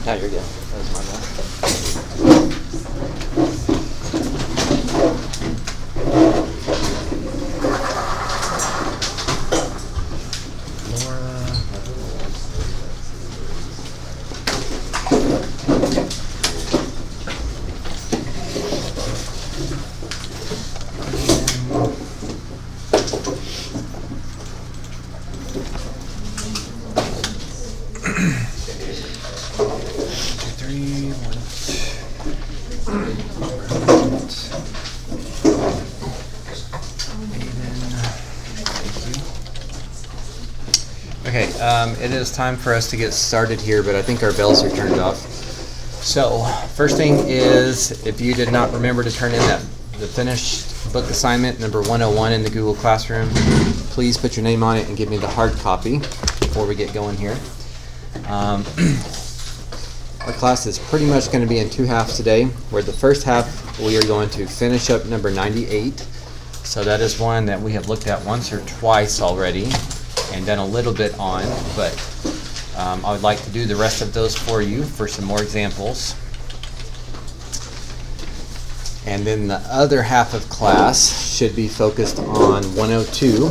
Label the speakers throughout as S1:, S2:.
S1: No, you're good. That was my bad. Okay, it is time for us to get started here, but I think our bells are turned off. So, first thing is, if you did not remember to turn in the finished book assignment, number 101 in the Google Classroom, please put your name on it and give me the hard copy before we get going here. Our class is pretty much going to be in two halves today, where the first half we are going to finish up number 98. So that is one that we have looked at once or twice already and done a little bit on, but I would like to do the rest of those for you for some more examples. And then the other half of class should be focused on 102.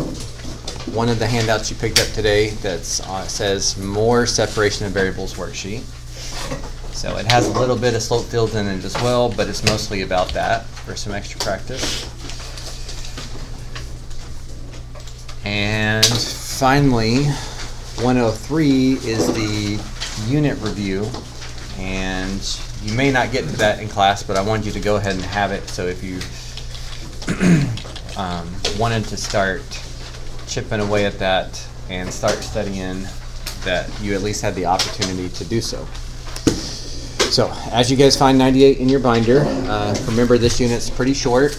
S1: One of the handouts you picked up today that says More Separation of Variables worksheet. So it has a little bit of slope fields in it as well, but it's mostly about that for some extra practice. And finally, 103 is the unit review, and you may not get to that in class, but I want you to go ahead and have it, so if you wanted to start chipping away at that and start studying, that you at least had the opportunity to do so. So, as you guys find 98 in your binder, remember this unit's pretty short.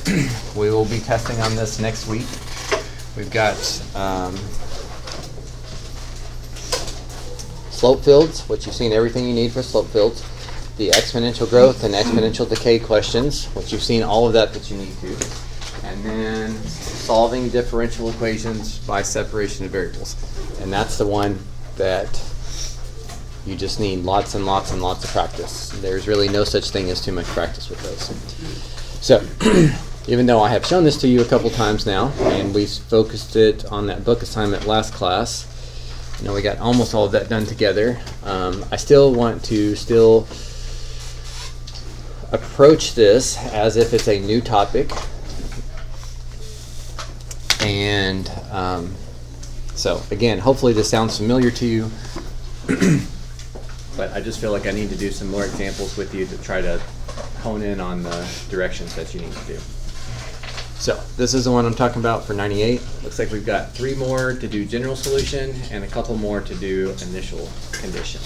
S1: We will be testing on this next week. We've got slope fields, which you've seen everything you need for slope fields, the exponential growth and exponential decay questions, which you've seen all of that you need to, and then solving differential equations by separation of variables. And that's the one that you just need lots and lots and lots of practice. There's really no such thing as too much practice with those. So, even though I have shown this to you a couple times now, and we focused it on that book assignment last class, you know, we got almost all of that done together. I still want to approach this as if it's a new topic. And so, again, hopefully this sounds familiar to you. But I just feel like I need to do some more examples with you to try to hone in on the directions that you need to do. So this is the one I'm talking about for 98. Looks like we've got 3 more to do general solution and a couple more to do initial condition.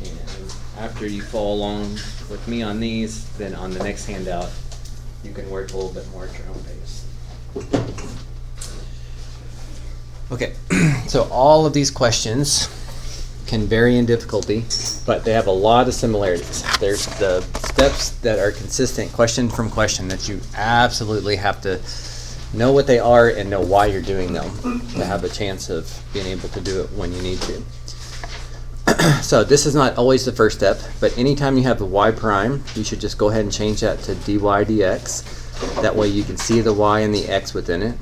S1: And after you follow along with me on these, then on the next handout, you can work a little bit more at your own pace. Okay, so all of these questions can vary in difficulty, but they have a lot of similarities. There's the steps that are consistent question from question that you absolutely have to know what they are and know why you're doing them to have a chance of being able to do it when you need to. So this is not always the first step, but anytime you have the y prime, you should just go ahead and change that to dy dx. That way you can see the y and the x within it.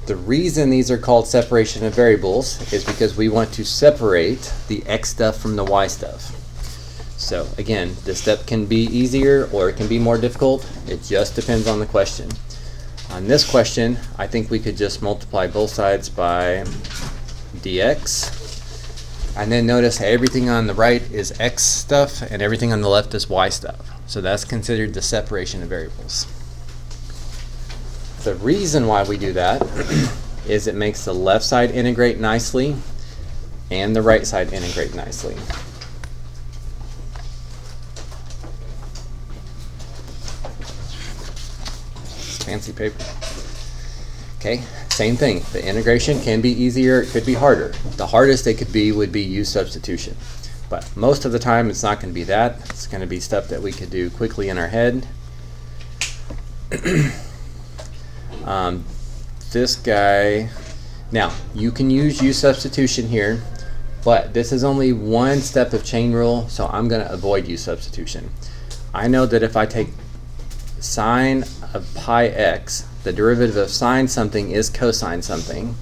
S1: The reason these are called separation of variables is because we want to separate the x stuff from the y stuff. So again, this step can be easier or it can be more difficult. It just depends on the question. On this question, I think we could just multiply both sides by dx. And then notice everything on the right is x stuff and everything on the left is y stuff. So that's considered the separation of variables. The reason why we do that is it makes the left side integrate nicely and the right side integrate nicely. It's fancy paper. Okay, same thing. The integration can be easier, it could be harder. The hardest it could be would be u substitution. But most of the time it's not going to be that. It's going to be stuff that we could do quickly in our head. This guy, now you can use u substitution here, but this is only one step of chain rule, so I'm going to avoid u substitution. I know that if I take sine of pi x, the derivative of sine something is cosine something,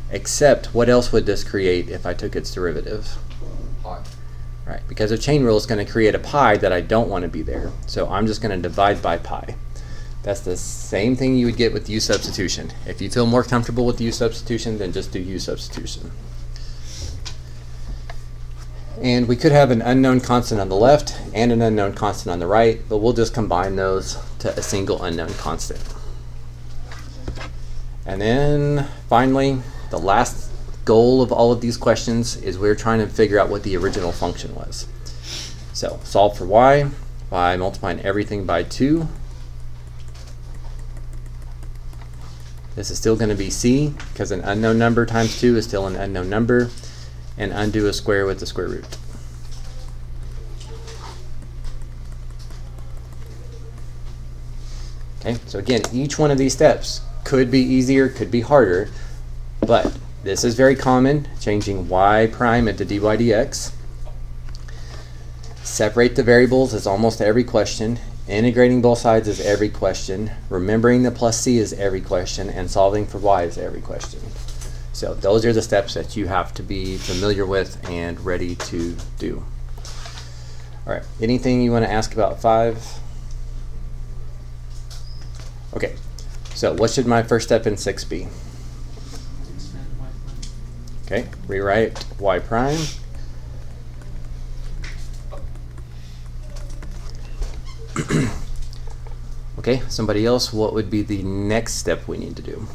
S1: except what else would this create if I took its derivative?
S2: Pi.
S1: Right, because a chain rule is going to create a pi that I don't want to be there, so I'm just going to divide by pi. That's the same thing you would get with u substitution. If you feel more comfortable with u substitution, then just do u substitution. And we could have an unknown constant on the left and an unknown constant on the right, but we'll just combine those to a single unknown constant. And then finally, the last goal of all of these questions is we're trying to figure out what the original function was. So solve for y by multiplying everything by 2. This is still going to be c, because an unknown number times 2 is still an unknown number, and undo a square with the square root. Okay, so again, each one of these steps could be easier, could be harder, but this is very common, changing y prime into dy dx. Separate the variables is almost every question. Integrating both sides is every question. Remembering the plus c is every question, and solving for y is every question. So those are the steps that you have to be familiar with and ready to do. All right, anything you want to ask about 5? Okay, so what should my first step in 6 be? Okay, rewrite y prime. Okay, somebody else, what would be the next step we need to do?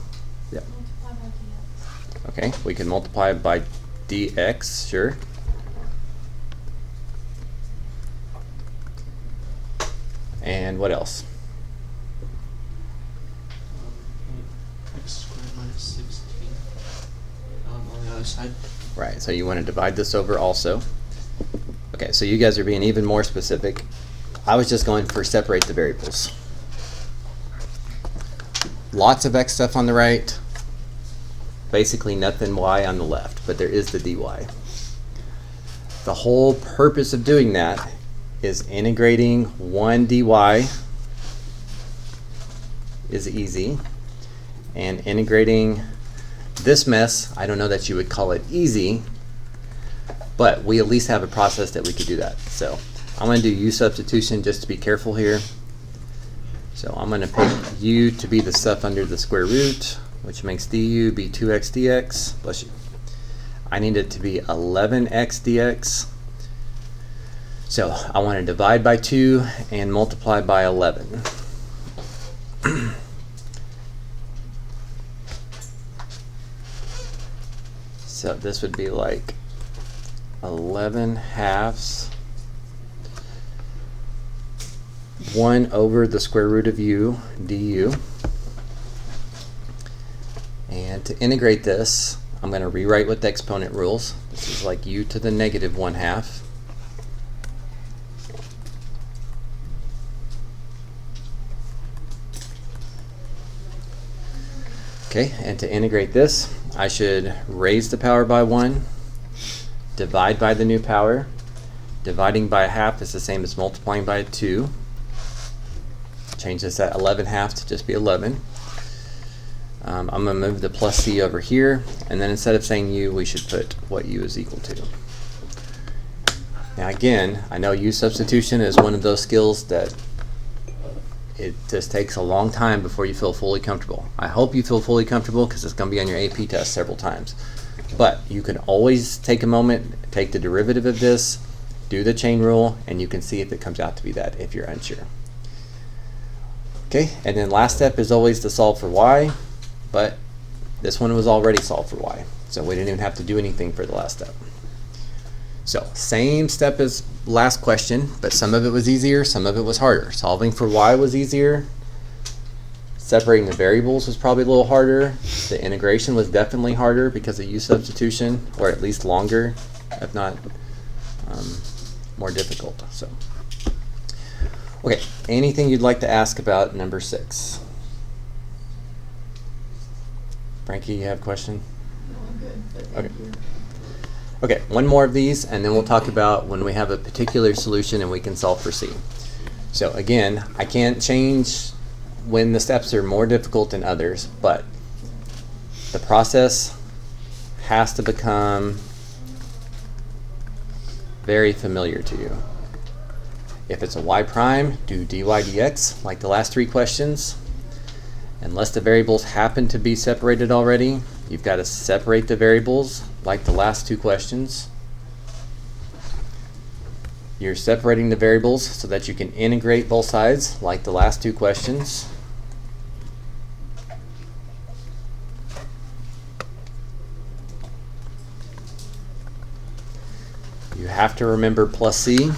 S1: Yeah.
S3: Multiply by dx.
S1: Okay, we can multiply by dx, sure. And what else?
S2: X squared minus 16 on the other side.
S1: Right, so you want to divide this over also. Okay, so you guys are being even more specific. I was just going for separate the variables. Lots of x stuff on the right, basically nothing y on the left, but there is the dy. The whole purpose of doing that is integrating 1 dy is easy, and integrating this mess, I don't know that you would call it easy, but we at least have a process that we could do that. So I'm going to do u substitution just to be careful here. So I'm going to pick u to be the stuff under the square root, which makes du be 2x dx. Bless you. I need it to be 11x dx. So I want to divide by 2 and multiply by 11. So this would be like 11 halves 1 over the square root of u du. And to integrate this, I'm going to rewrite with the exponent rules. This is like u to the negative 1/2. Okay, and to integrate this, I should raise the power by 1, divide by the new power. Dividing by 1/2 is the same as multiplying by 2. Change this at 11 half to just be 11. I'm going to move the plus c over here, and then instead of saying u, we should put what u is equal to. Now again, I know u substitution is one of those skills that it just takes a long time before you feel fully comfortable. I hope you feel fully comfortable because it's going to be on your AP test several times. But you can always take a moment, take the derivative of this, do the chain rule, and you can see if it comes out to be that if you're unsure. Okay, and then last step is always to solve for y, but this one was already solved for y, so we didn't even have to do anything for the last step. So same step as last question, but some of it was easier, some of it was harder. Solving for y was easier. Separating the variables was probably a little harder. The integration was definitely harder because of u substitution, or at least longer, if not more difficult. So, okay, anything you'd like to ask about number 6? Frankie, you have a question?
S3: No, I'm good, but
S1: Okay.
S3: thank you.
S1: Okay, one more of these, and then we'll talk about when we have a particular solution and we can solve for C. So again, I can't change when the steps are more difficult than others, but the process has to become very familiar to you. If it's a y prime, do dy dx like the last 3 questions. Unless the variables happen to be separated already, you've got to separate the variables like the last 2 questions. You're separating the variables so that you can integrate both sides like the last 2 questions. You have to remember plus c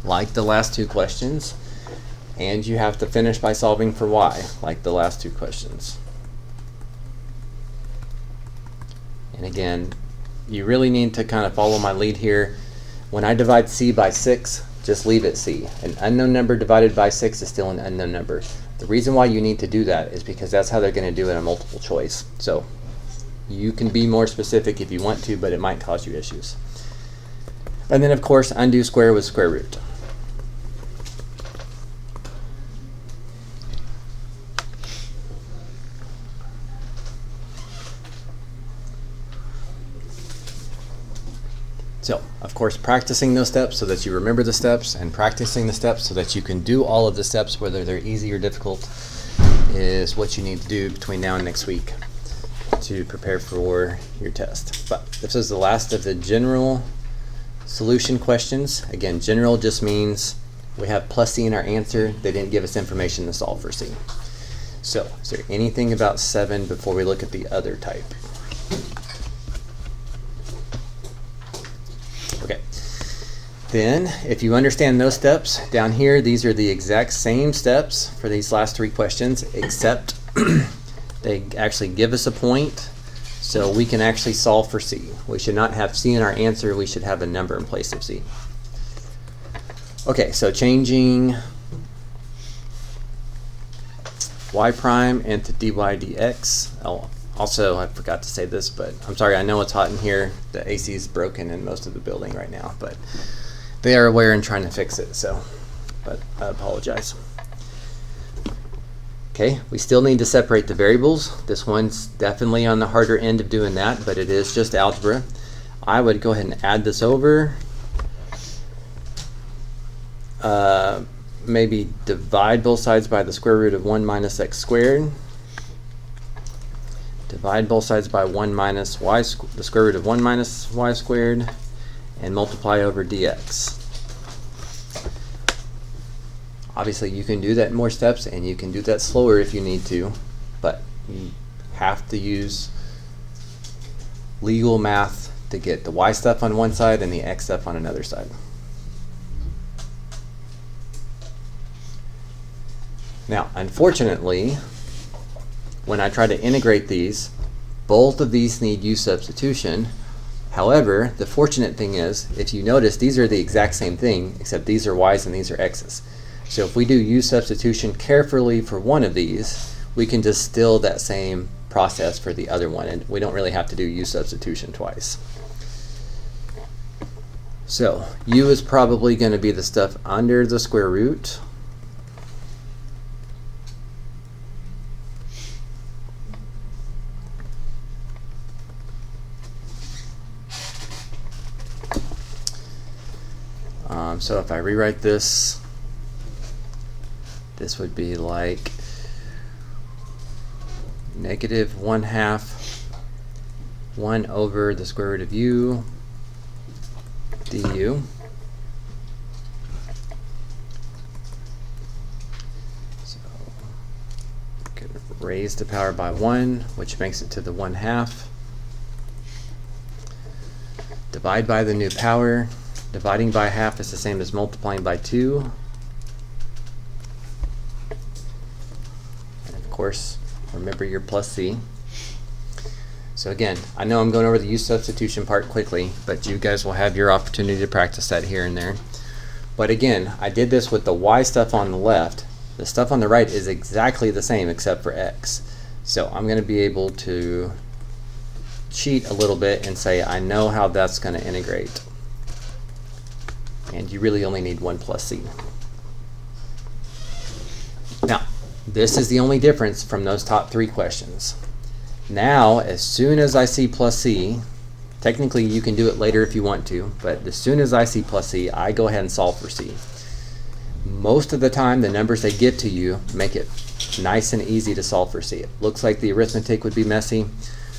S1: like the last 2 questions. And you have to finish by solving for y, like the last 2 questions. And again, you really need to kind of follow my lead here. When I divide c by 6, just leave it c. An unknown number divided by 6 is still an unknown number. The reason why you need to do that is because that's how they're going to do it in multiple choice. So you can be more specific if you want to, but it might cause you issues. And then of course, undo square with square root. So, of course, practicing those steps so that you remember the steps, and practicing the steps so that you can do all of the steps, whether they're easy or difficult, is what you need to do between now and next week to prepare for your test. But this is the last of the general solution questions. Again, general just means we have plus c in our answer. They didn't give us information to solve for c. So, is there anything about 7 before we look at the other type? Okay. Then, if you understand those steps, down here, these are the exact same steps for these last 3 questions, except they actually give us a point, so we can actually solve for C. We should not have C in our answer, we should have a number in place of C. Okay, so changing y prime into dy dx. Also, I forgot to say this, but I'm sorry, I know it's hot in here. The AC is broken in most of the building right now, but they are aware and trying to fix it, so, but I apologize. Okay, we still need to separate the variables. This one's definitely on the harder end of doing that, but it is just algebra. I would go ahead and add this over. Maybe divide both sides by the square root of 1 minus x squared. Divide both sides by 1 minus y, the square root of 1 minus y squared, and multiply over dx. Obviously, you can do that in more steps, and you can do that slower if you need to, but you have to use legal math to get the y stuff on one side and the x stuff on another side. Now, unfortunately, when I try to integrate these, both of these need u substitution. However, the fortunate thing is, if you notice, these are the exact same thing, except these are y's and these are x's. So if we do u substitution carefully for one of these, we can distill that same process for the other one, and we don't really have to do u substitution twice. So u is probably going to be the stuff under the square root. So if I rewrite this, this would be like negative 1/2 1 over the square root of u du. So we can raise the power by 1, which makes it to the 1/2. Divide by the new power. Dividing by half is the same as multiplying by 2. And of course, remember your plus c. So again, I know I'm going over the use substitution part quickly, but you guys will have your opportunity to practice that here and there. But again, I did this with the y stuff on the left. The stuff on the right is exactly the same except for x. So I'm going to be able to cheat a little bit and say I know how that's going to integrate. And you really only need 1 plus c. Now, this is the only difference from those top 3 questions. Now, as soon as I see plus c, technically you can do it later if you want to, but as soon as I see plus c, I go ahead and solve for c. Most of the time, the numbers they give to you make it nice and easy to solve for c. It looks like the arithmetic would be messy,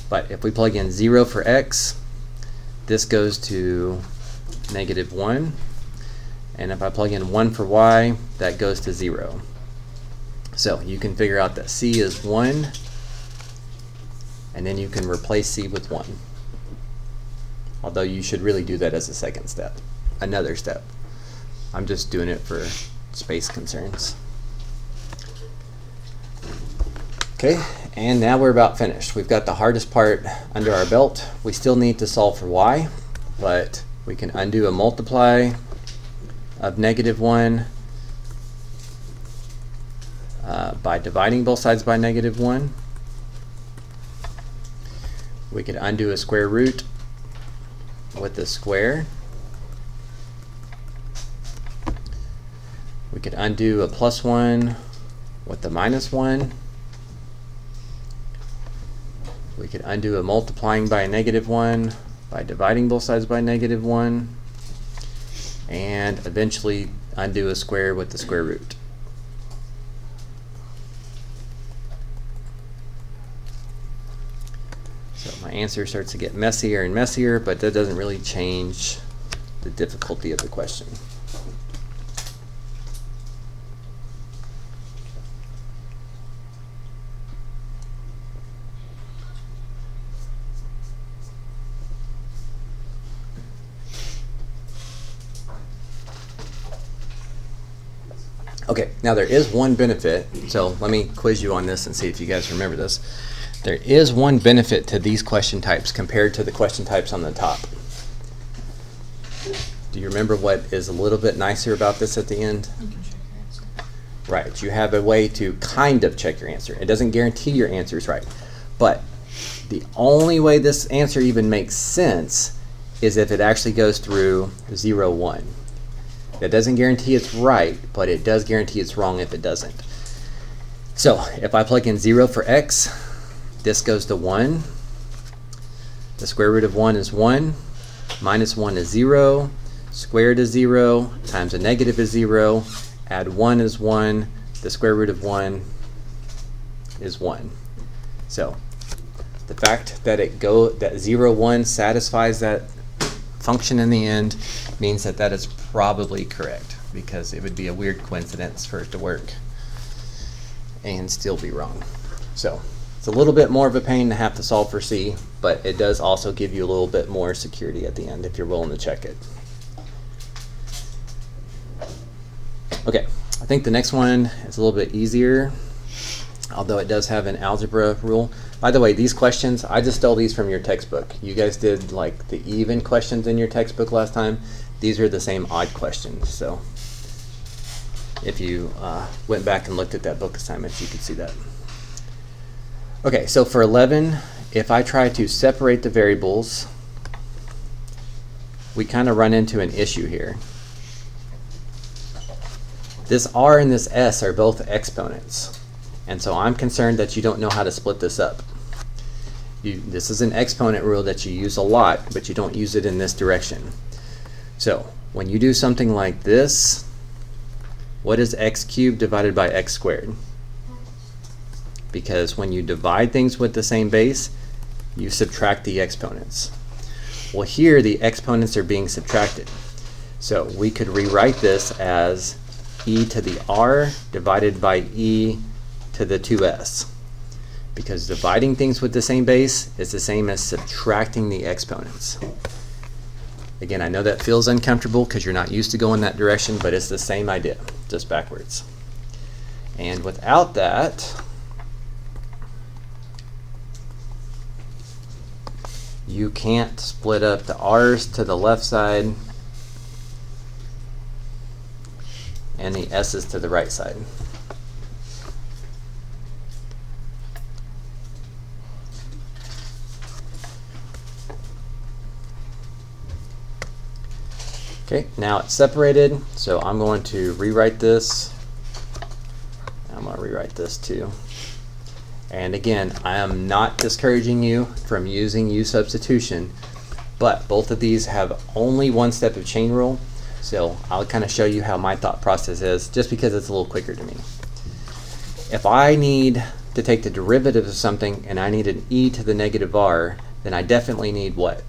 S1: but if we plug in 0 for x, this goes to negative 1. And if I plug in 1 for y, that goes to 0. So you can figure out that c is 1, and then you can replace c with 1. Although you should really do that as a second step, another step. I'm just doing it for space concerns. Okay, and now we're about finished. We've got the hardest part under our belt. We still need to solve for y, but we can undo a multiply of negative 1 by dividing both sides by negative 1. We could undo a square root with the square. We could undo a plus 1 with the minus 1. We could undo a multiplying by a negative 1 by dividing both sides by negative 1. And eventually undo a square with the square root. So my answer starts to get messier and messier, but that doesn't really change the difficulty of the question. Okay, now there is one benefit, so let me quiz you on this and see if you guys remember this. There is one benefit to these question types compared to the question types on the top. Do you remember what is a little bit nicer about this at the end?
S3: You can check your answer.
S1: Right, you have a way to kind of check your answer. It doesn't guarantee your answer is right, but the only way this answer even makes sense is if it actually goes through 0, 1. That doesn't guarantee it's right, but it does guarantee it's wrong if it doesn't. So if I plug in 0 for x, this goes to 1. The square root of 1 is 1. Minus 1 is 0. Squared is 0. Times a negative is 0. Add 1 is 1. The square root of 1 is 1. So the fact that that 0, 1 satisfies that function in the end means that that is probably correct, because it would be a weird coincidence for it to work and still be wrong. So it's a little bit more of a pain to have to solve for c, but it does also give you a little bit more security at the end if you're willing to check it. Okay, I think the next one is a little bit easier, although it does have an algebra rule. By the way, these questions, I just stole these from your textbook. You guys did like the even questions in your textbook last time. These are the same odd questions. So if you went back and looked at that book assignment, you could see that. Okay, so for 11, if I try to separate the variables, we kind of run into an issue here. This r and this s are both exponents. And so I'm concerned that you don't know how to split this up. This is an exponent rule that you use a lot, but you don't use it in this direction. So When you do something like this, what is x cubed divided by x squared? Because when you divide things with the same base, you subtract the exponents. Well, here the exponents are being subtracted. So we could rewrite this as e to the r divided by e to the 2s. Because dividing things with the same base is the same as subtracting the exponents. Again, I know that feels uncomfortable because you're not used to going that direction, but it's the same idea, just backwards. And without that, you can't split up the r's to the left side and the s's to the right side. Okay, now it's separated, so I'm going to rewrite this. I'm going to rewrite this too. And again, I am not discouraging you from using U substitution, but both of these have only one step of chain rule, so I'll kind of show you how my thought process is, just because it's a little quicker to me. If I need to take the derivative of something and I need an e to the negative r, then I definitely need what?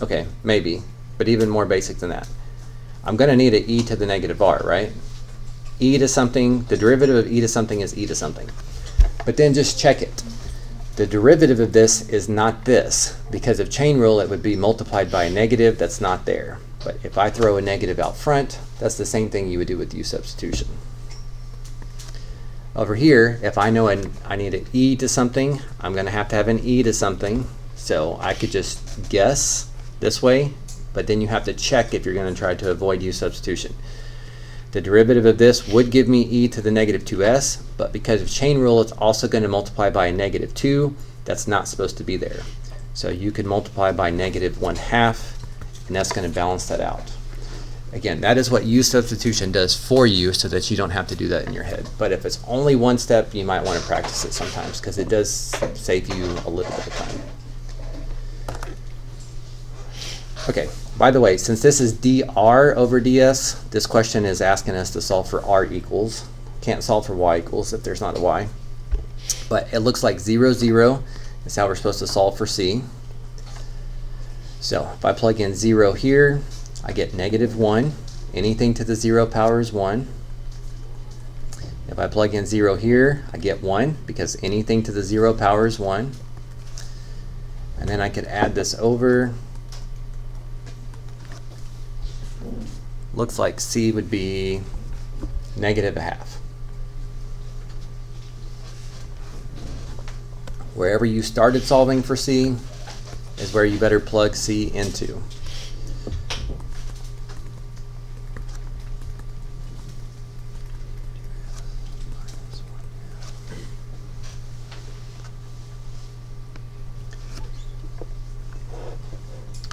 S1: Okay, maybe, but even more basic than that. I'm going to need an e to the negative r, right? E to something, the derivative of e to something is e to something. But then just check it. The derivative of this is not this. Because of chain rule, it would be multiplied by a negative that's not there. But if I throw a negative out front, that's the same thing you would do with U substitution. Over here, if I know I need an e to something, I'm going to have an e to something. So I could just guess this way, but then you have to check if you're going to try to avoid U substitution. The derivative of this would give me e to the negative 2s, but because of chain rule, it's also going to multiply by a negative 2. That's not supposed to be there. So you could multiply by negative 1/2, and that's going to balance that out. Again, that is what U substitution does for you so that you don't have to do that in your head. But if it's only one step, you might want to practice it sometimes because it does save you a little bit of time. Okay, by the way, since this is dr over ds, this question is asking us to solve for r equals. Can't solve for y equals if there's not a y. But it looks like 0, 0 is how we're supposed to solve for c. So if I plug in 0 here, I get negative 1. Anything to the 0 power is 1. If I plug in 0 here, I get 1 because anything to the 0 power is 1. And then I could add this over. Looks like c would be negative 1/2. Wherever you started solving for c is where you better plug c into.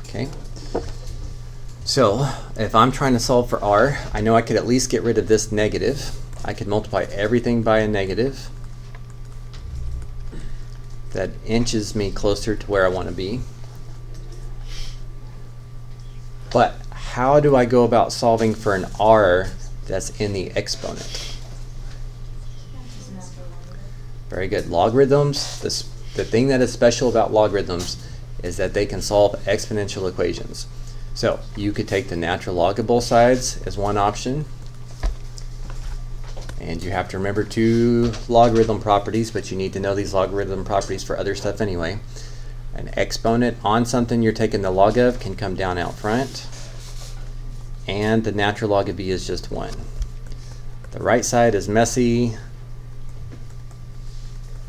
S1: Okay. So if I'm trying to solve for r, I know I could at least get rid of this negative. I could multiply everything by a negative. That inches me closer to where I want to be. But how do I go about solving for an r that's in the exponent? Very good. Logarithms, the thing that is special about logarithms is that they can solve exponential equations. So you could take the natural log of both sides as one option. And you have to remember 2 logarithm properties, but you need to know these logarithm properties for other stuff anyway. An exponent on something you're taking the log of can come down out front. And the natural log of b is just 1. The right side is messy,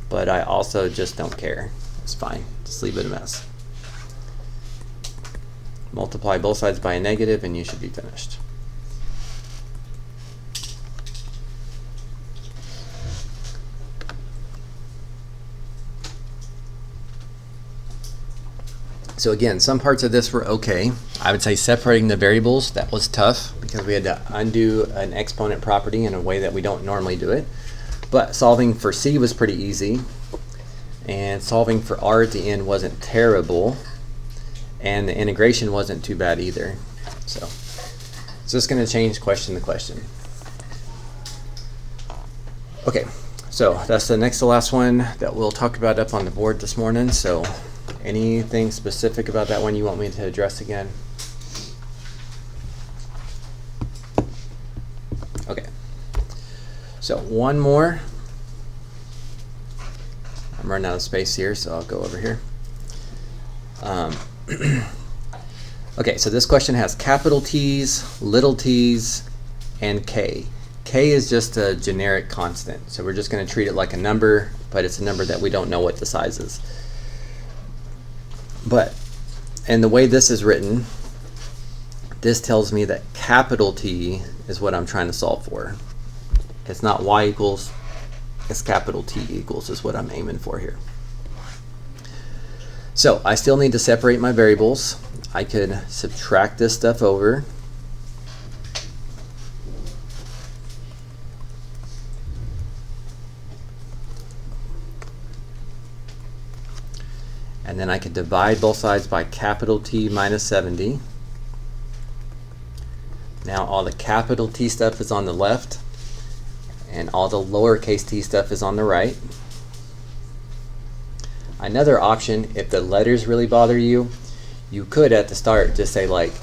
S1: but I also just don't care. It's fine. Just leave it a mess. Multiply both sides by a negative and you should be finished. So again, some parts of this were okay. I would say separating the variables, that was tough because we had to undo an exponent property in a way that we don't normally do it. But solving for c was pretty easy. and solving for r at the end wasn't terrible, and the integration wasn't too bad either. So it's just going to change question to question. Okay, so that's the next to last one that we'll talk about up on the board this morning. So anything specific about that one you want me to address again? Okay, so one more. I'm running out of space here, so I'll go over here. Okay, so this question has capital T's, little t's, and k. K is just a generic constant, so we're just going to treat it like a number, but it's a number that we don't know what the size is. But, and the way this is written, this tells me that capital T is what I'm trying to solve for. It's not y equals, it's capital T equals is what I'm aiming for here. So I still need to separate my variables. I could subtract this stuff over. And then I could divide both sides by capital T minus 70. Now all the capital T stuff is on the left, and all the lowercase t stuff is on the right. Another option, if the letters really bother you, you could at the start just say like,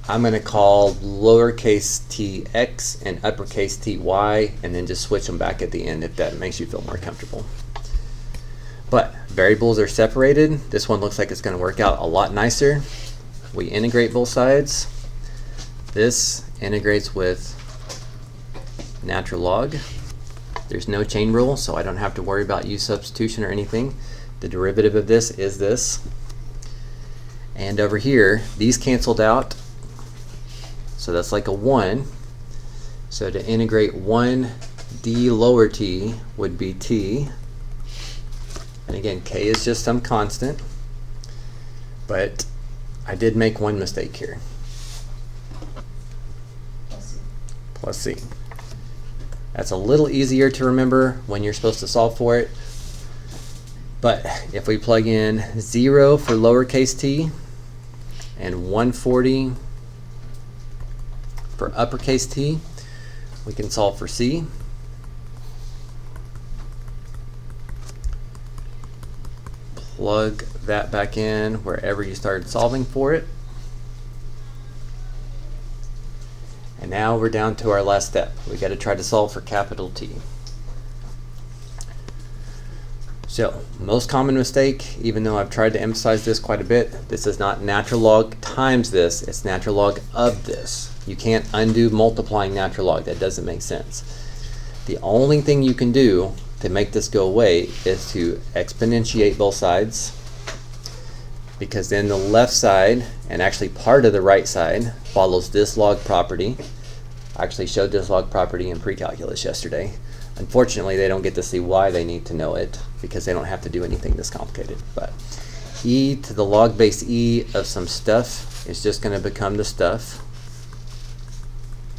S1: I'm going to call lowercase t x and uppercase t y, and then just switch them back at the end if that makes you feel more comfortable. But variables are separated. This one looks like it's going to work out a lot nicer. We integrate both sides. This integrates with natural log. There's no chain rule, so I don't have to worry about u substitution or anything. The derivative of this is this. And over here, these canceled out, so that's like a 1. So to integrate 1 d lower t would be t. And again, k is just some constant, but I did make one mistake here. Plus c. That's a little easier to remember when you're supposed to solve for it. But if we plug in 0 for lowercase t and 140 for uppercase t, we can solve for c. Plug that back in wherever you started solving for it. And now we're down to our last step. We got to try to solve for capital T. So, most common mistake, even though I've tried to emphasize this quite a bit, this is not natural log times this, it's natural log of this. You can't undo multiplying natural log, that doesn't make sense. The only thing you can do to make this go away is to exponentiate both sides, because then the left side, and actually part of the right side, follows this log property. I actually showed this log property in pre-calculus yesterday. Unfortunately, they don't get to see why they need to know it, because they don't have to do anything this complicated. But e to the log base e of some stuff is just going to become the stuff.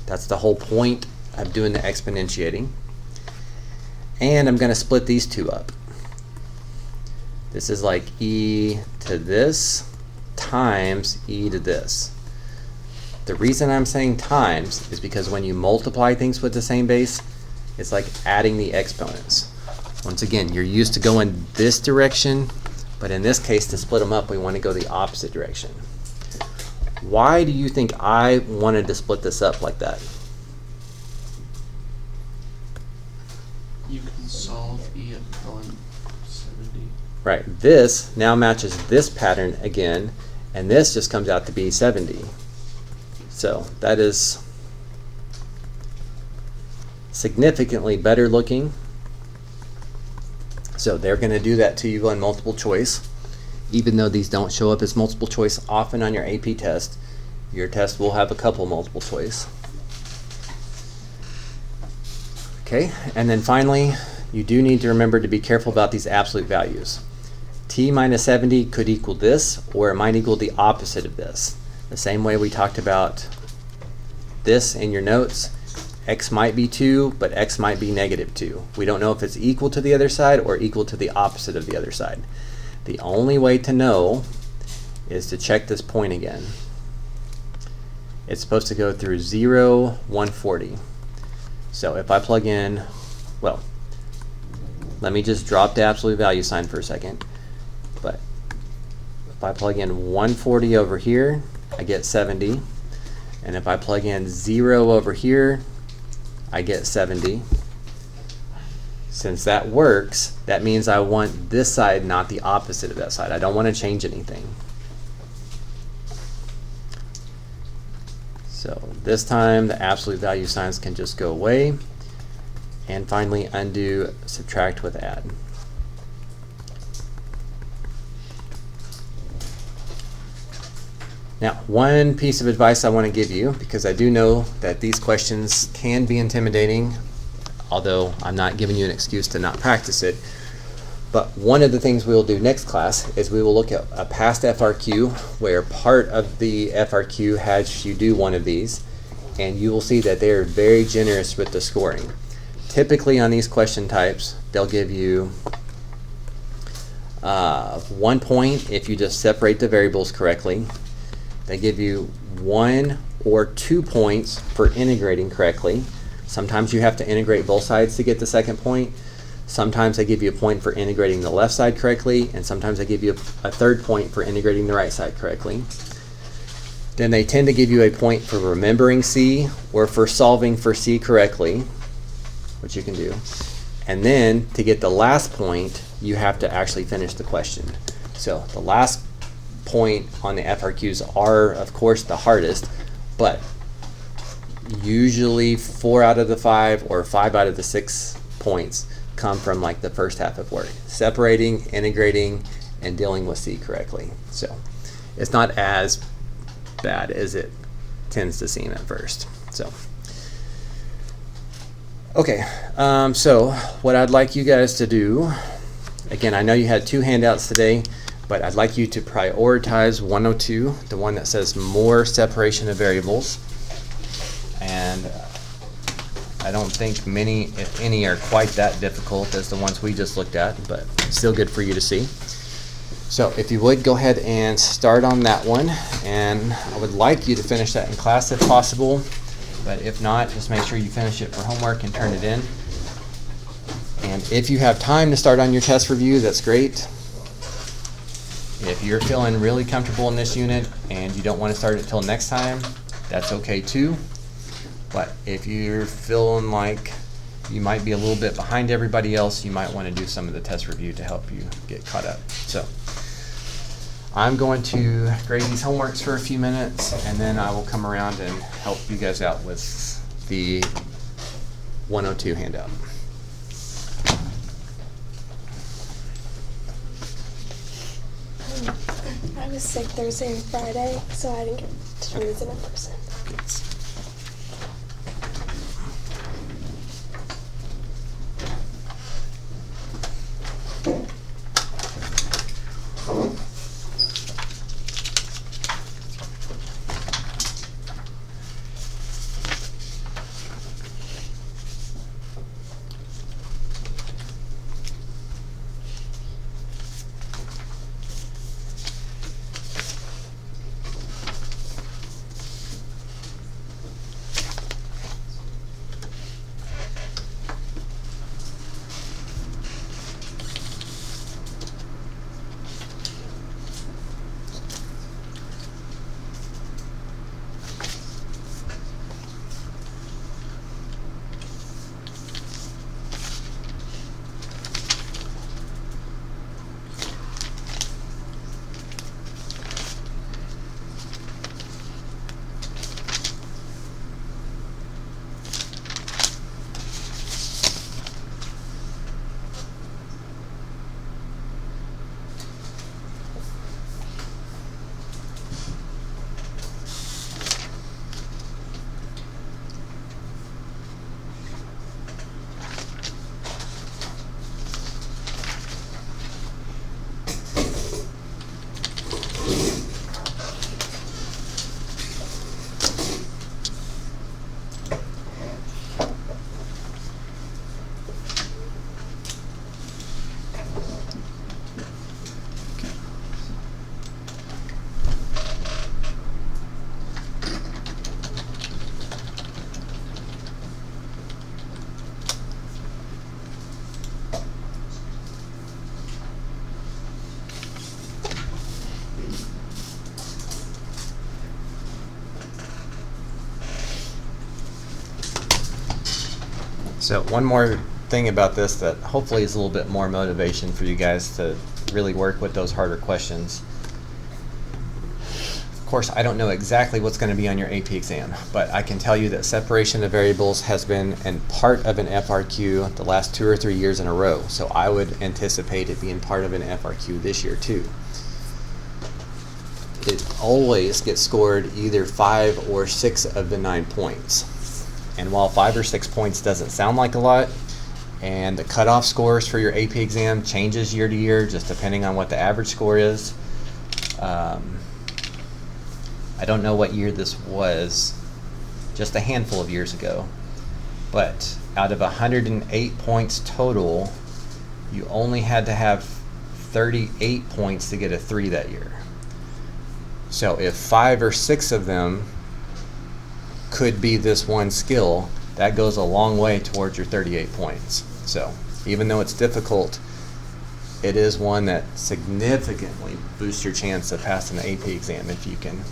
S1: That's the whole point of doing the exponentiating. And I'm going to split these two up. This is like e to this times e to this. The reason I'm saying times is because when you multiply things with the same base, it's like adding the exponents. Once again, you're used to going this direction, but in this case, to split them up, we want to go the opposite direction. Why do you think I wanted to split this up like that?
S2: You can solve e at 170.
S1: Right, this now matches this pattern again, and this just comes out to be 70. So that is significantly better looking. So they're going to do that to you on multiple choice. Even though these don't show up as multiple choice often on your AP test, your test will have a couple multiple choice. Okay, and then finally, you do need to remember to be careful about these absolute values. T minus 70 could equal this, or it might equal the opposite of this. The same way we talked about this in your notes, X might be 2, but X might be negative 2. We don't know if it's equal to the other side or equal to the opposite of the other side. The only way to know is to check this point again. It's supposed to go through 0, 140. So if I plug in, well, let me just drop the absolute value sign for a second. But if I plug in 140 over here, I get 70. And if I plug in 0 over here, I get 70. Since that works, that means I want this side, not the opposite of that side. I don't want to change anything. So this time the absolute value signs can just go away. And finally undo subtract with add. Now, one piece of advice I want to give you, because I do know that these questions can be intimidating, although I'm not giving you an excuse to not practice it. But one of the things we'll do next class is we will look at a past FRQ where part of the FRQ has you do one of these, and you will see that they are very generous with the scoring. Typically on these question types, they'll give you 1 point if you just separate the variables correctly. They give you 1 or 2 points for integrating correctly. Sometimes you have to integrate both sides to get the second point. Sometimes they give you a point for integrating the left side correctly, and sometimes they give you a third point for integrating the right side correctly. Then they tend to give you a point for remembering C or for solving for C correctly, which you can do. And then to get the last point, you have to actually finish the question. So the last point on the FRQs are, of course, the hardest, but usually 4 out of the 5 or 5 out of the 6 points come from like the first half of work, separating, integrating, and dealing with C correctly. So it's not as bad as it tends to seem at first. So okay, so what I'd like you guys to do, again, I know you had 2 handouts today, but I'd like you to prioritize 102, the one that says more separation of variables. And I don't think many, if any, are quite that difficult as the ones we just looked at, but still good for you to see. So if you would, go ahead and start on that one, and I would like you to finish that in class if possible, but if not, just make sure you finish it for homework and turn it in. And if you have time to start on your test review, that's great. If you're feeling really comfortable in this unit and you don't want to start it till next time, that's okay too. But if you're feeling like you might be a little bit behind everybody else, you might want to do some of the test review to help you get caught up. So I'm going to grade these homeworks for a few minutes, and then I will come around and help you guys out with the 102 handout.
S4: I was sick Thursday and Friday, so I didn't get to do this in person.
S1: So one more thing about this that hopefully is a little bit more motivation for you guys to really work with those harder questions. Of course, I don't know exactly what's going to be on your AP exam, but I can tell you that separation of variables has been part of an FRQ the last 2 or 3 years in a row. So I would anticipate it being part of an FRQ this year too. It always gets scored either 5 or 6 of the 9 points. And while 5 or 6 points doesn't sound like a lot, and the cutoff scores for your AP exam changes year to year just depending on what the average score is. I don't know what year this was, just a handful of years ago. But out of 108 points total, you only had to have 38 points to get a 3 that year. So if 5 or 6 of them could be this one skill, that goes a long way towards your 38 points. So even though it's difficult, it is one that significantly boosts your chance of passing the AP exam if you can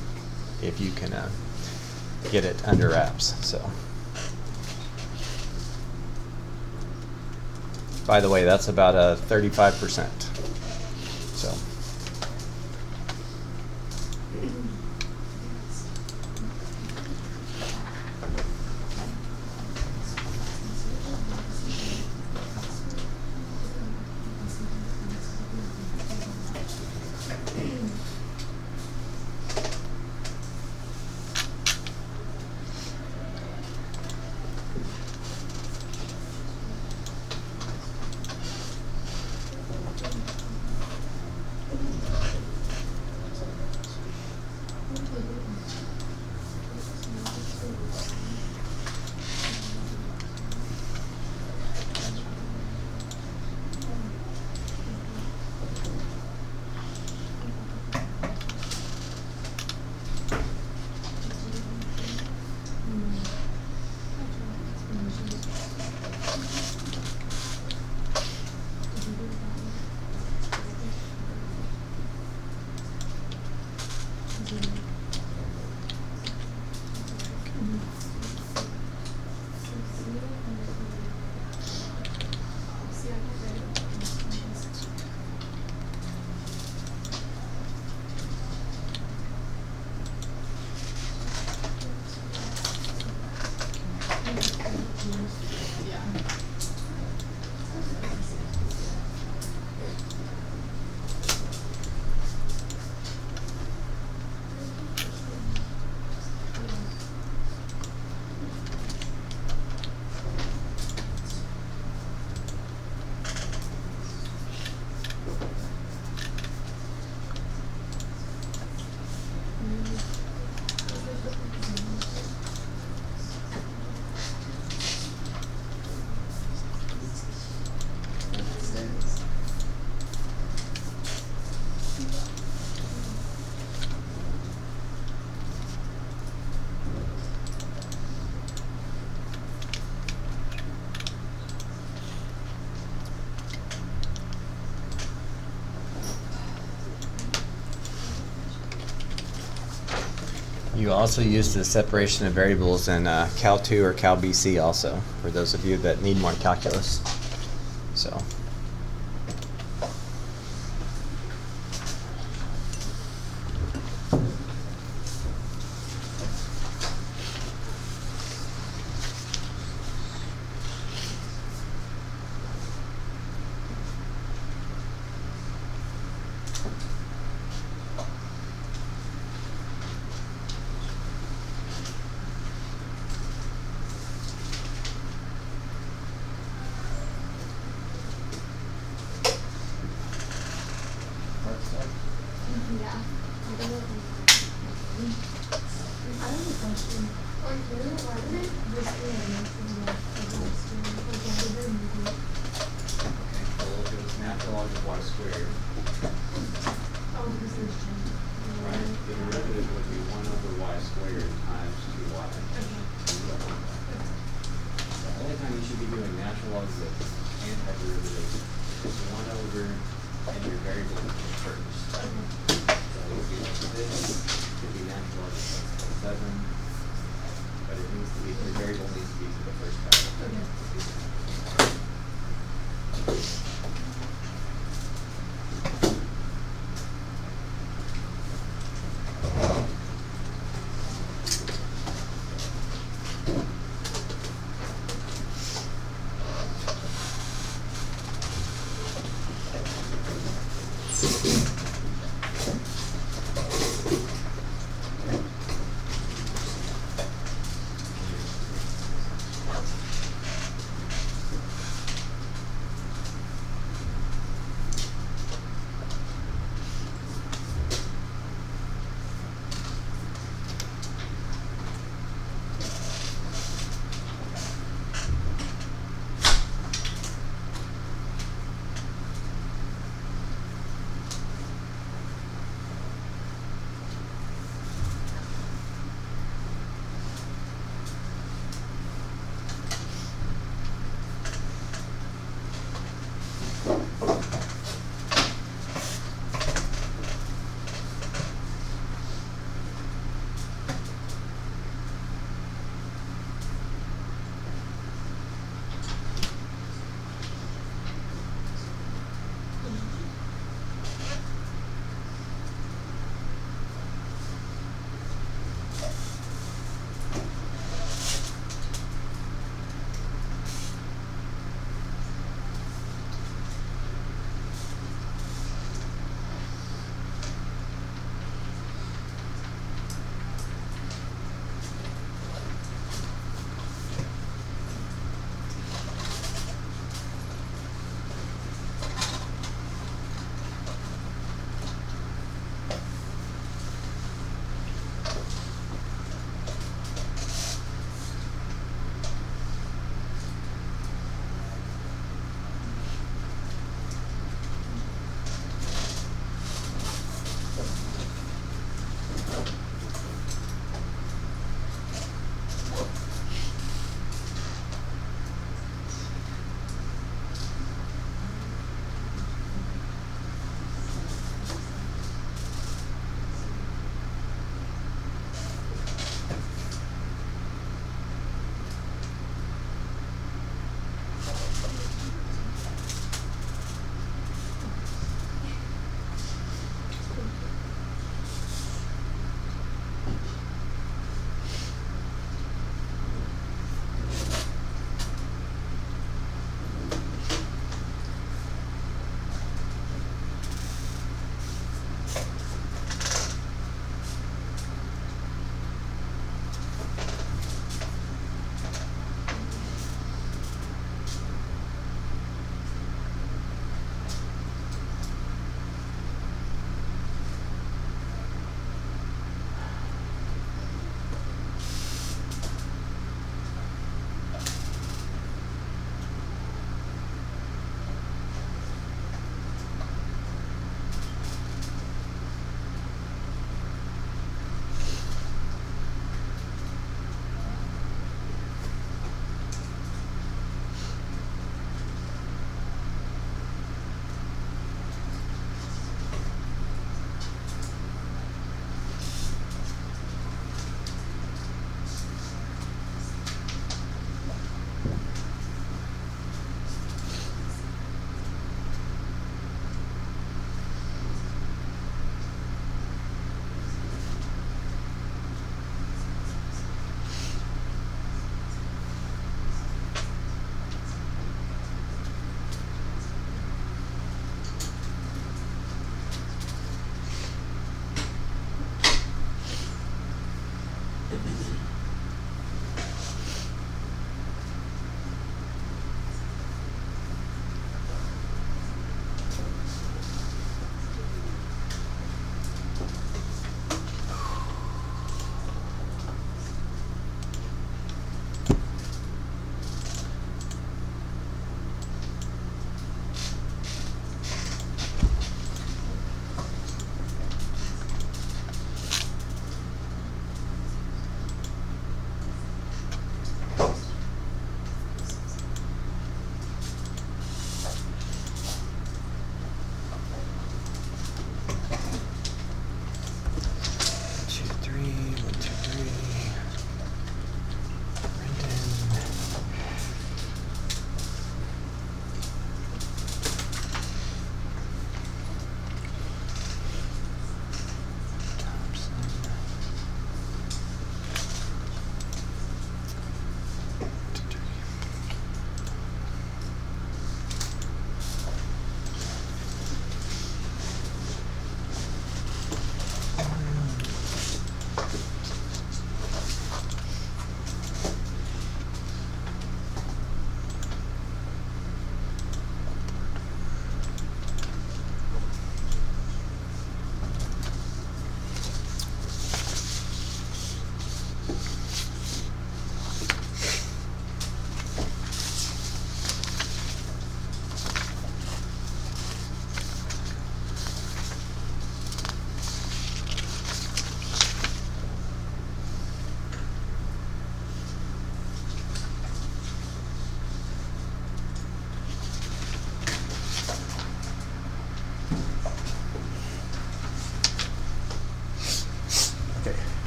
S1: get it under wraps. So, by the way, that's about a 35%. So. You also use the separation of variables in Cal 2 or Cal BC also, for those of you that need more calculus. So. But it needs to be, the variable needs to be to the first power.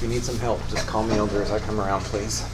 S1: you need some help, just call me over as I come around, please.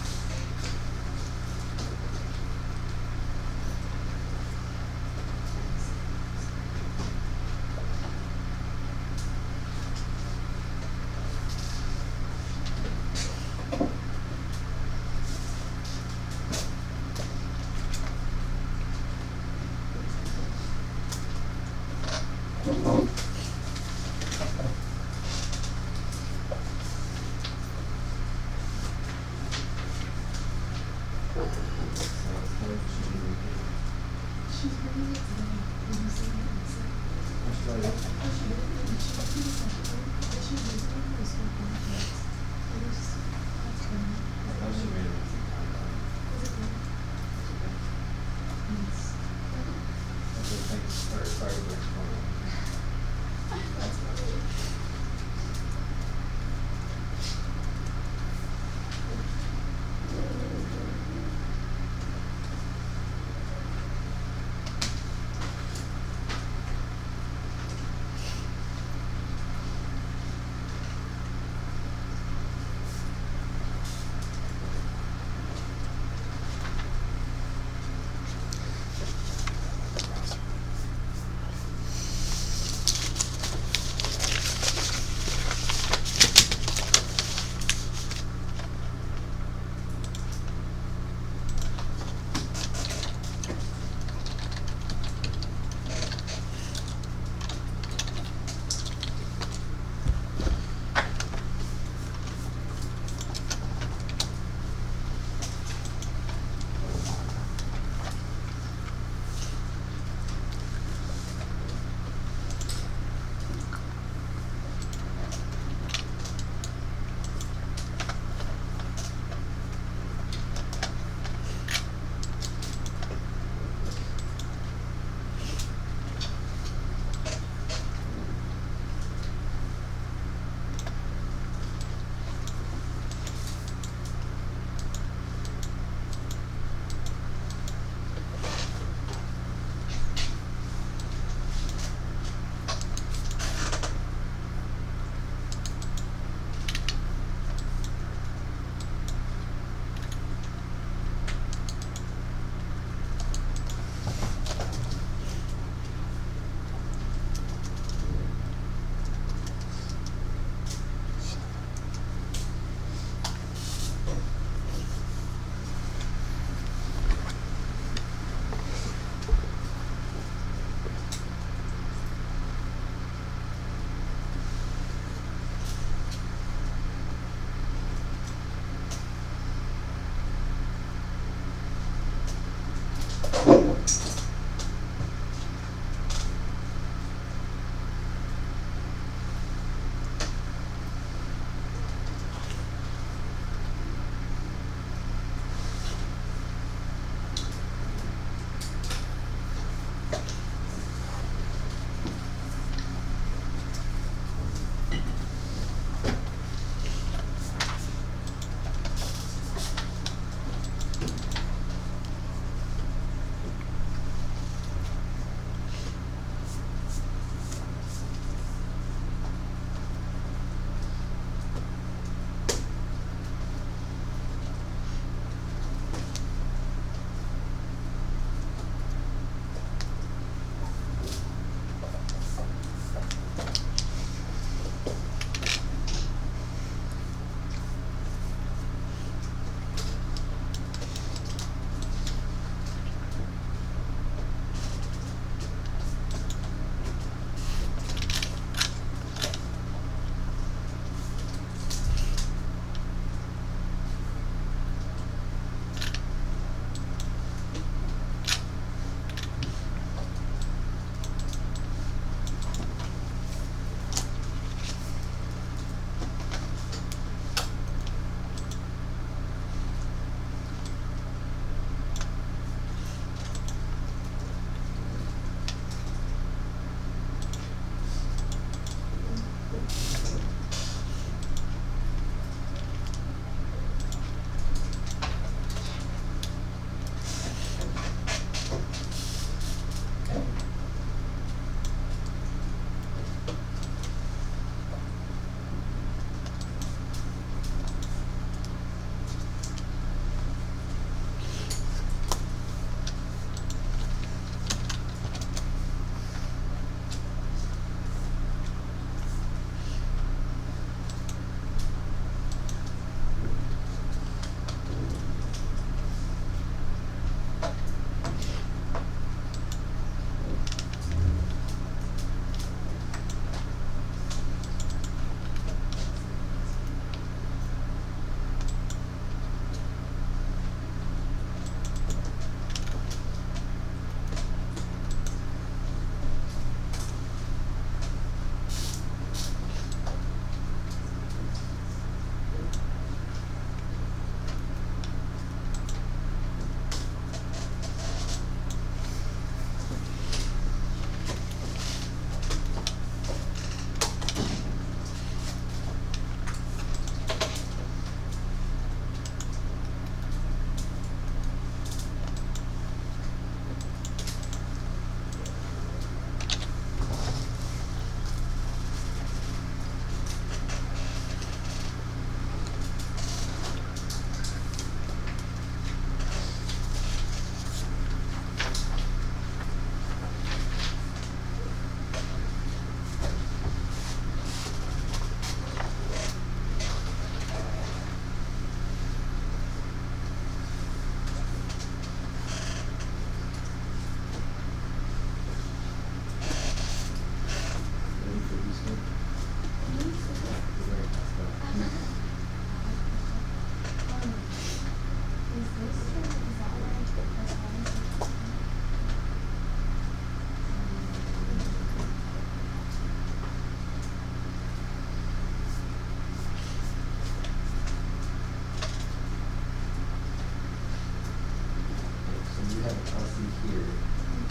S1: have LC here, and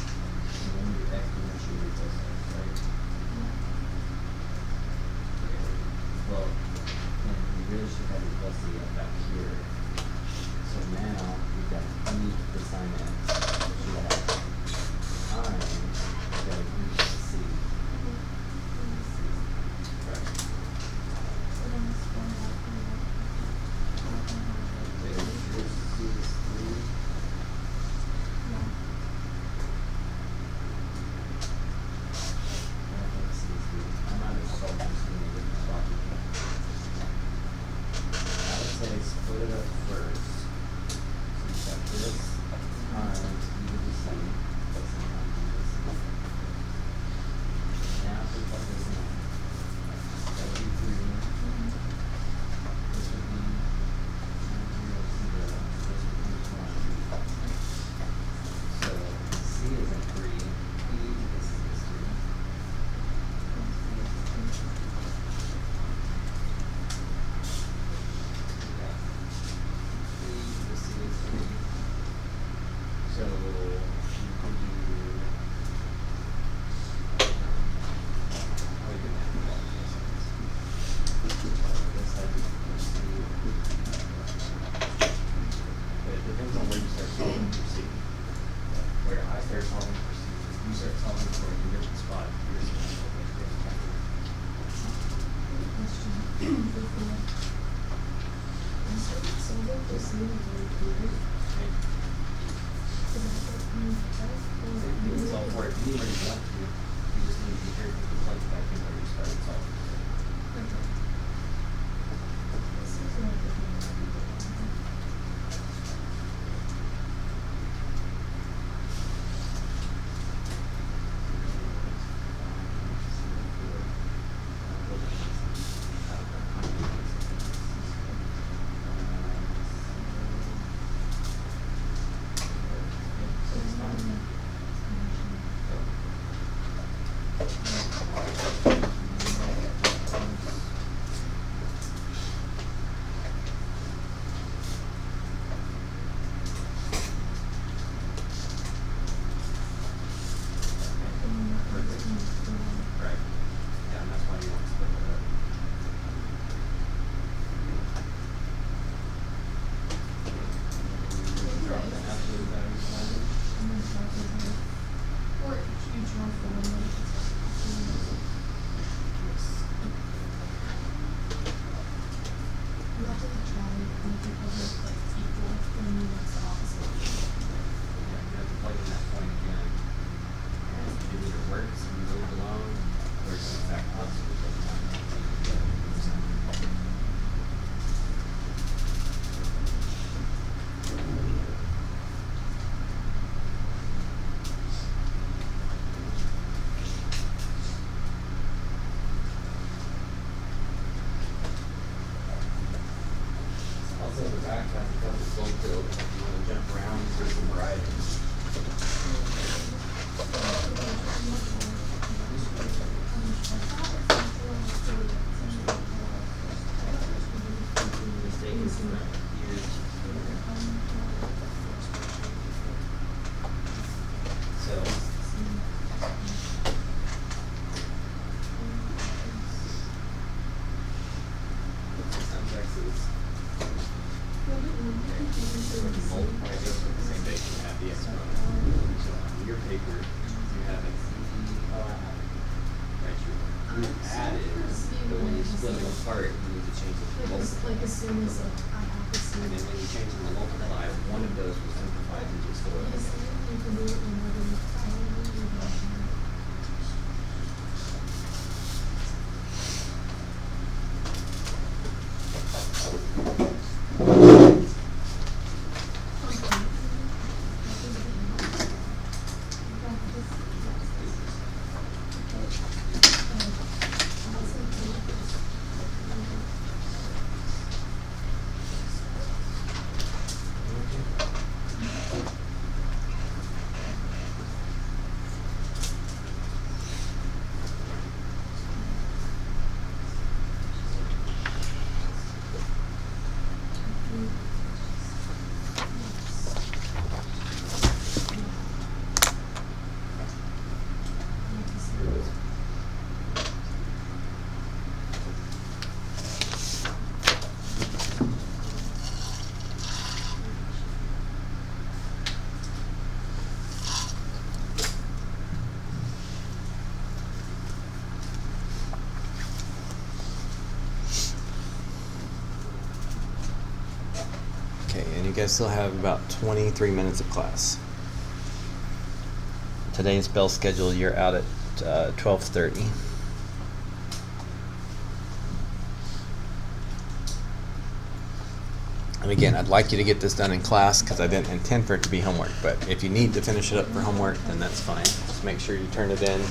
S1: then your exponential is this, right? Well, then you really should have your LC up back here. So now you've got E to sine x, which you have times, you've got E to C. Right.
S3: So then it's going up here.
S1: Okay, your C is 3.
S3: Yeah.
S1: I might have solved this in a different spot. I would say split it up first. So you've got this times E to the C. That's the times E to the C. Now if we plug this in, that would be 3. This would be 0, 0. This would be 1. So C isn't 3. E to the C is 3. So you can do. Oh, you can have it all. This side you can see. But it depends on where you start solving for C. Where I start solving for C, you start solving for a different spot. Here's the it's all for it. You need where you want to. You just need to be careful to plug back in where you started solving. Right. Yeah, and that's why you want to split it up. Drop the absolute values language.
S3: Or you draw for one. You have to try and make it like equal when you mix the opposite.
S1: Yeah, you have to plug in that point again. And it either works and you move along, or it's the exact opposite, which doesn't matter. Also, the back has a couple slope fields if you want to jump around for some variety. Mistake is from here. So, times x is multiply this with the same base you have the exponent. So on your paper, you have it. Right, you added, but when you split them apart, you need to change it to multiply.
S3: Like as soon as I have to see
S1: And then when you change them to multiply, one of those will simplify to just go
S3: Yes, you can do it whenever you
S1: guys still have about 23 minutes of class. Today's bell schedule, you're out at 12:30. And again, I'd like you to get this done in class because I didn't intend for it to be homework. But if you need to finish it up for homework, then that's fine. Just make sure you turn it in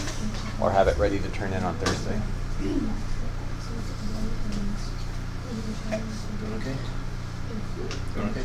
S1: or have it ready to turn in on Thursday. Doing okay? Doing okay?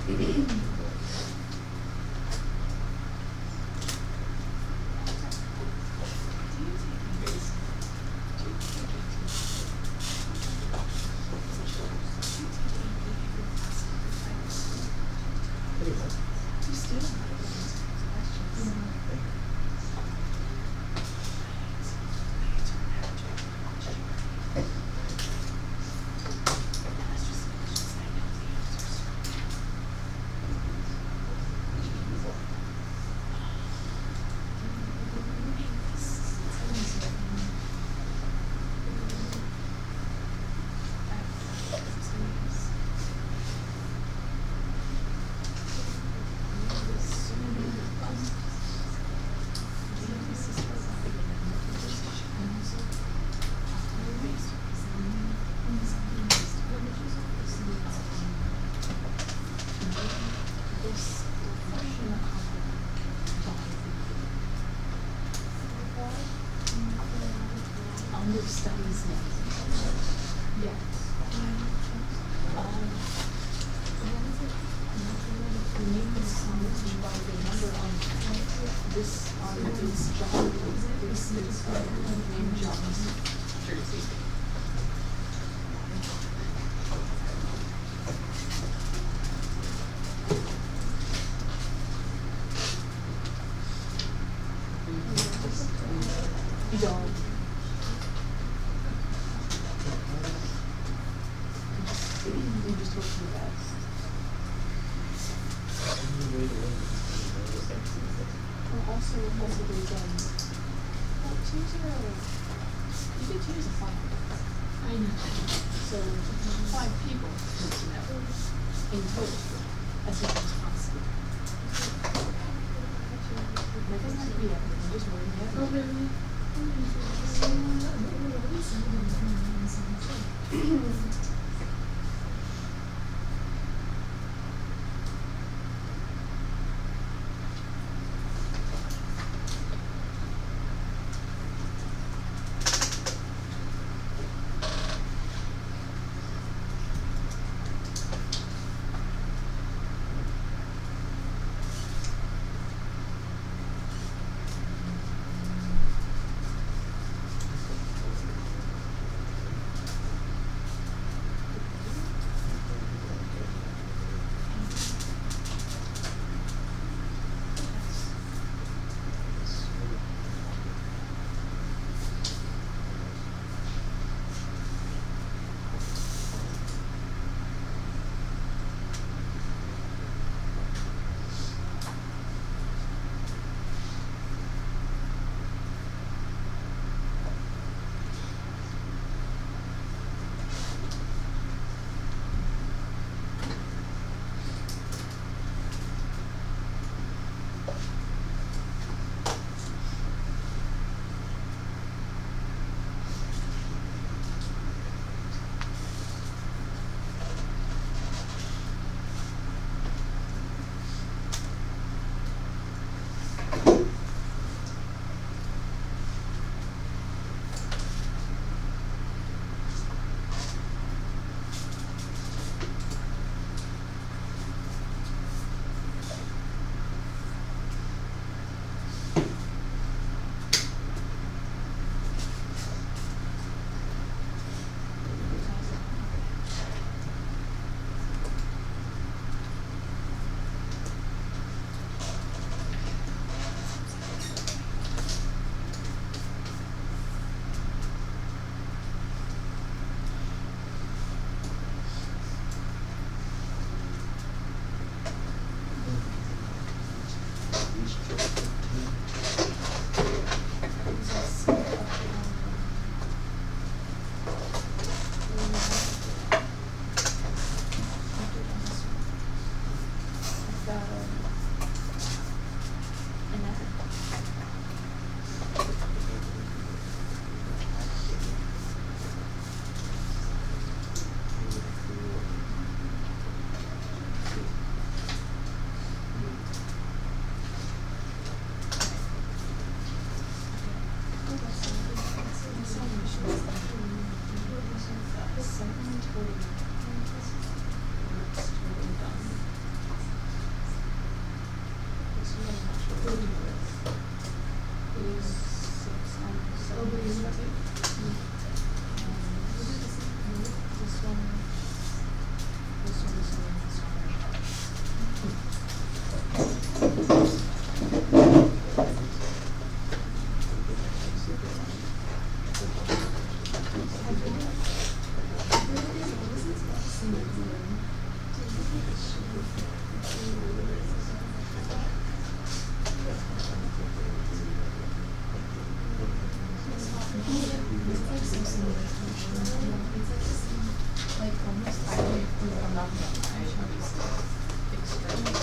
S5: You don't. You just hope for the best. Well, also, over the weekend. Well, Tuesday, you did Tuesday 5. I know. So, 5 people in total, as much as possible. That doesn't have to be everything, just one the other.
S3: really?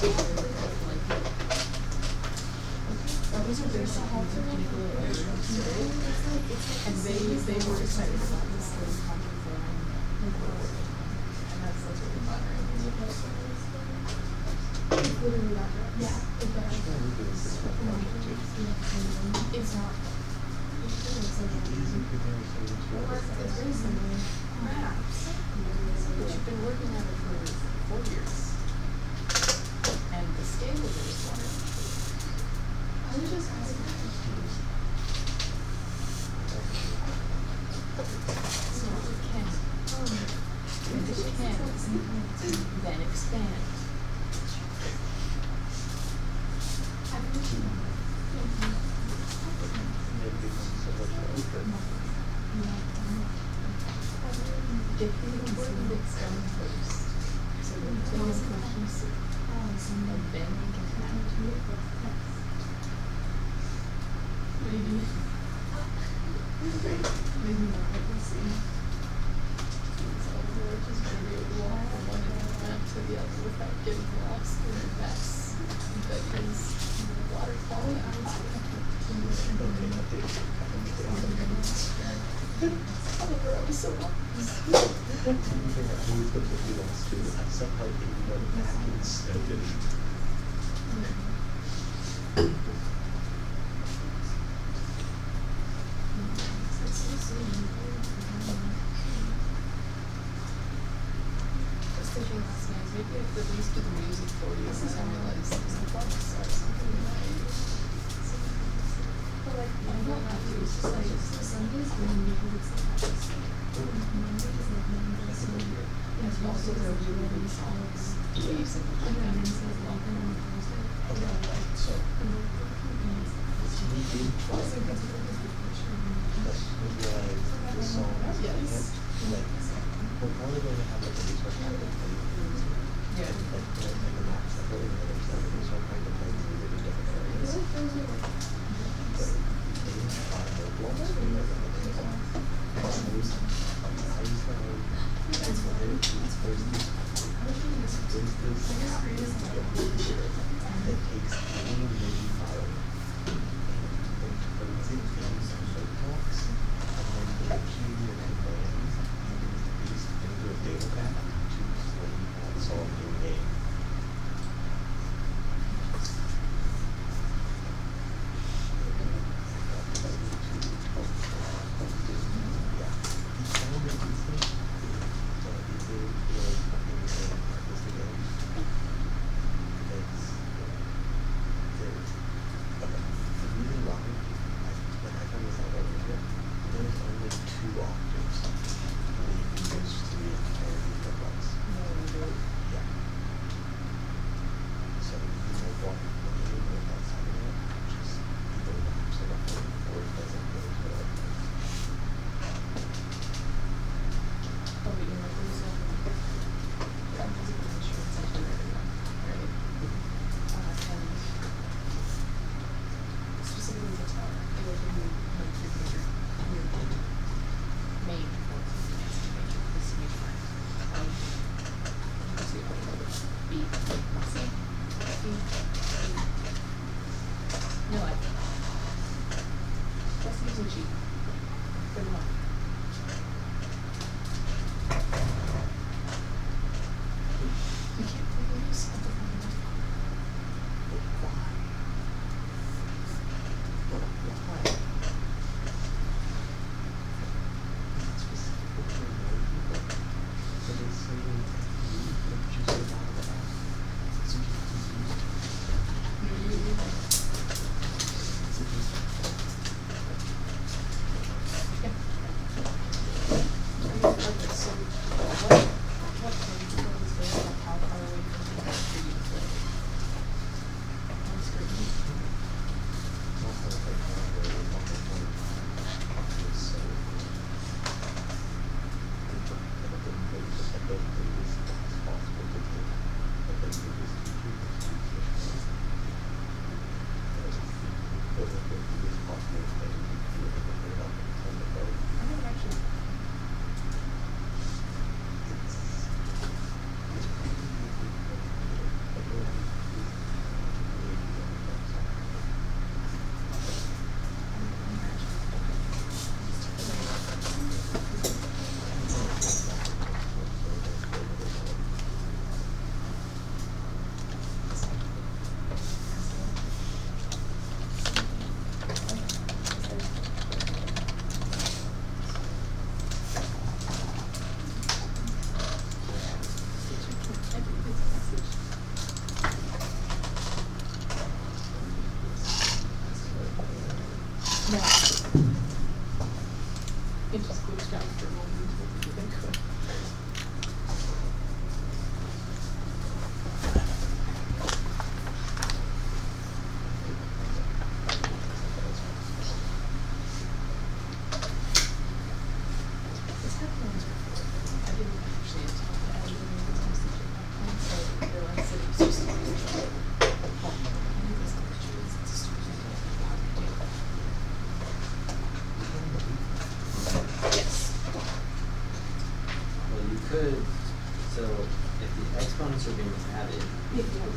S5: That was a very solid technical and they were excited about this little project that I'm working on. And that's really flattering. Literally that does. Yeah, it does. It's not. It's very similar. Perhaps. But you've been working on it for 4 years. And the scale of it is wonderful. I was just asking. So it can. If it can, then expand. Get the important bits done first. So the thing is cohesive. And then we can add to it. Maybe. Maybe not. We'll see. So we're just gonna be able to walk from one end to the other without getting lost in a mess that is water quality. Oh, bro, so long. Thinking last night, maybe if at least do the music for you, since I realized there's a bunch of stars something right. But like, I don't have to, it's just like, Sundays when you do it sometimes. Mondays like Mondays, so yes, also there are really good songs. Yes, and then it's like welcome on Thursday. So, yes.
S6: We're probably going to have like a resource map that plays
S5: Yeah.
S6: like the maps that really matters that the resource map that plays in really different areas. But they didn't find the blocks we were going to do. I used to it's what it is. There's this app that takes any movie file and converts it into note blocks and then gives you your commands into a data pack to play and solve your game.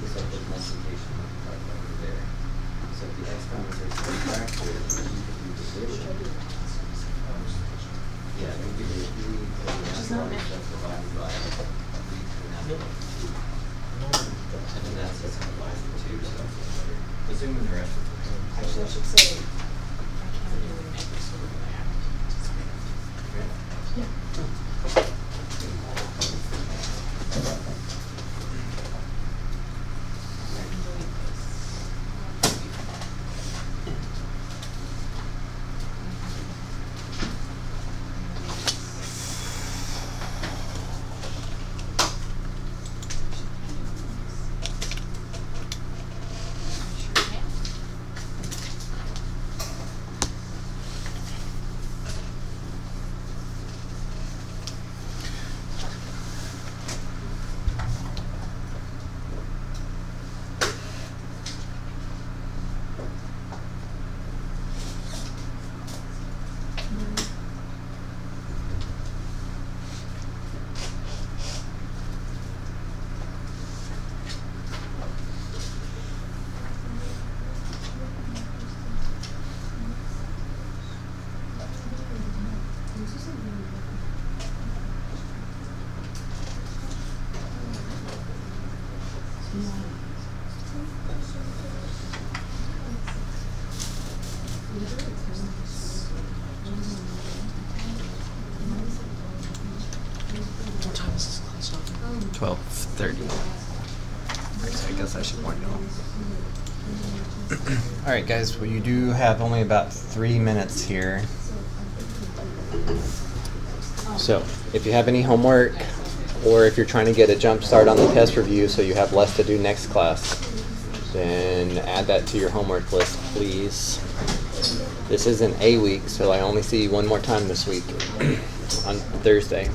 S1: this up with multiplication multiplied by over there. So if the exponents are subtracted, you can do division. Yeah, you can do e to the natural that's divided by e to the natural. And then that's just divided by 2, so assuming the rest of it.
S5: Actually, I should say, I can't do it next, so we're gonna have to. Yeah.
S2: What time is this class on?
S1: 12:30. So I guess I should warn you all. All right, guys. Well, you do have only about 3 minutes here. So, if you have any homework, or if you're trying to get a jump start on the test review so you have less to do next class, then add that to your homework list, please. This is an A week, so I only see you one more time this week on Thursday.